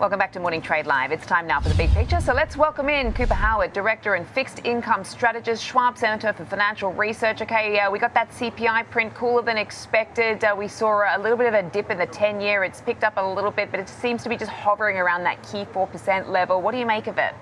Welcome back to Morning Trade Live. It's time now for the big picture. So let's welcome in Cooper Howard, Director and Fixed Income Strategist, Schwab Center for Financial Research. Okay, we got that CPI print cooler than expected. We saw a little bit of a dip in the 10-year. It's picked up a little bit, but it seems to be just hovering around that key 4% level. What do you make of it?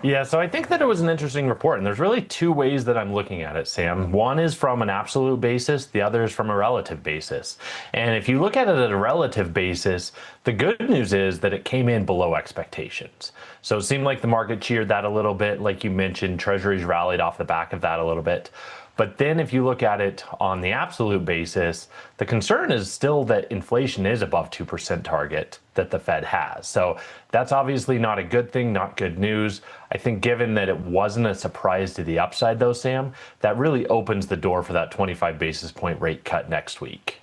Yeah, so I think that it was an interesting report, and there's really two ways that I'm looking at it, Sam. One is from an absolute basis, the other is from a relative basis. And if you look at it at a relative basis, the good news is that it came in below expectations. So it seemed like the market cheered that a little bit. Like you mentioned, treasuries rallied off the back of that a little bit. But then if you look at it on the absolute basis, the concern is still that inflation is above 2% target that the Fed has. So that's obviously not a good thing, not good news. I think given that it wasn't a surprise to the upside though, Sam, that really opens the door for that 25 basis point rate cut next week.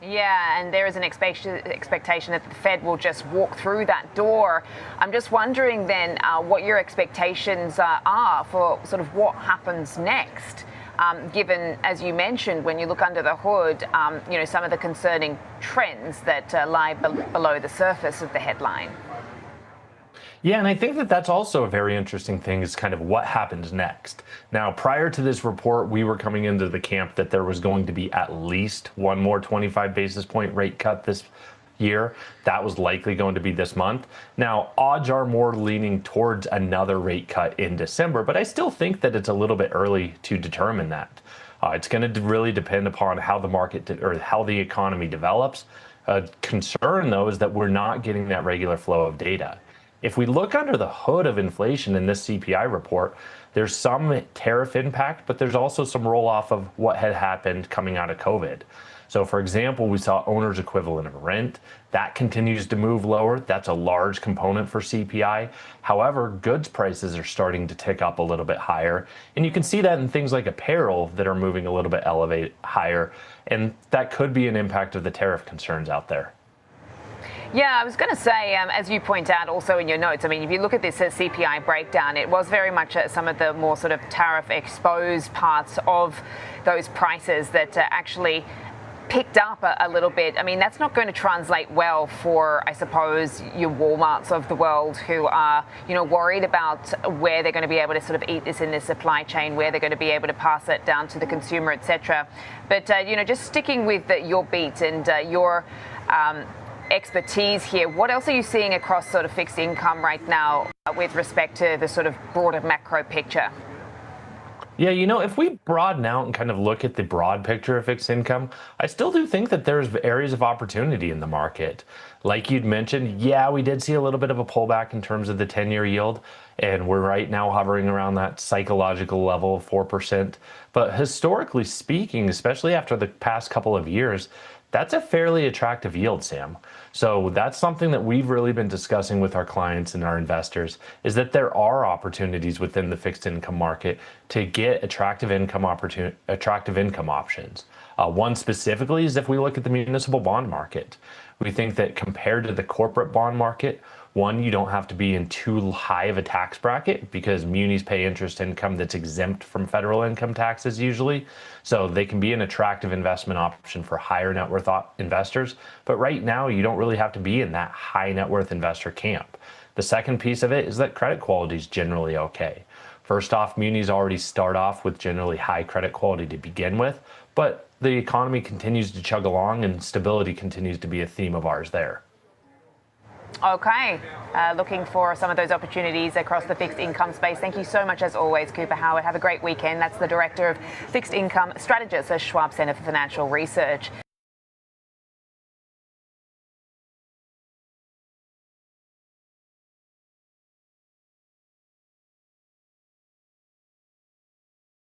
Yeah, and there is an expectation that the Fed will just walk through that door. I'm just wondering then what your expectations are for sort of what happens next. Given, as you mentioned, when you look under the hood, some of the concerning trends that lie below the surface of the headline. Yeah, and I think that that's also a very interesting thing is kind of what happens next. Now, prior to this report, we were coming into the camp that there was going to be at least one more 25 basis point rate cut this year. That was likely going to be this month. Now, odds are more leaning towards another rate cut in December, but I still think that it's a little bit early to determine that. It's going to really depend upon how the market or how the economy develops. A concern, though, is that we're not getting that regular flow of data. If we look under the hood of inflation in this CPI report, there's some tariff impact, but there's also some roll off of what had happened coming out of COVID. So, for example, we saw owner's equivalent of rent. That continues to move lower. That's a large component for CPI. However, goods prices are starting to tick up a little bit higher. And you can see that in things like apparel that are moving a little bit higher. And that could be an impact of the tariff concerns out there. Yeah, I was going to say, as you point out also in your notes, I mean, if you look at this CPI breakdown, it was very much some of the more sort of tariff exposed parts of those prices that actually picked up a little bit. I mean, that's not going to translate well for, I suppose, your Walmarts of the world who are, worried about where they're going to be able to sort of eat this in the supply chain, where they're going to be able to pass it down to the consumer, etc. But, just sticking with your beat and your expertise here, what else are you seeing across sort of fixed income right now with respect to the sort of broader macro picture? Yeah, if we broaden out and kind of look at the broad picture of fixed income, I still do think that there's areas of opportunity in the market. Like you'd mentioned, yeah, we did see a little bit of a pullback in terms of the 10-year yield, and we're right now hovering around that psychological level of 4%. But historically speaking, especially after the past couple of years, that's a fairly attractive yield, Sam. So that's something that we've really been discussing with our clients and our investors is that there are opportunities within the fixed income market to get attractive income options. One specifically is if we look at the municipal bond market. We think that compared to the corporate bond market, one, you don't have to be in too high of a tax bracket because munis pay interest income that's exempt from federal income taxes usually. So they can be an attractive investment option for higher net worth investors. But right now, you don't really have to be in that high net worth investor camp. The second piece of it is that credit quality is generally okay. First off, munis already start off with generally high credit quality to begin with, but the economy continues to chug along and stability continues to be a theme of ours there. Okay, looking for some of those opportunities across the fixed income space. Thank you so much, as always, Cooper Howard. Have a great weekend. That's the Director of Fixed Income Strategist at Schwab Center for Financial Research.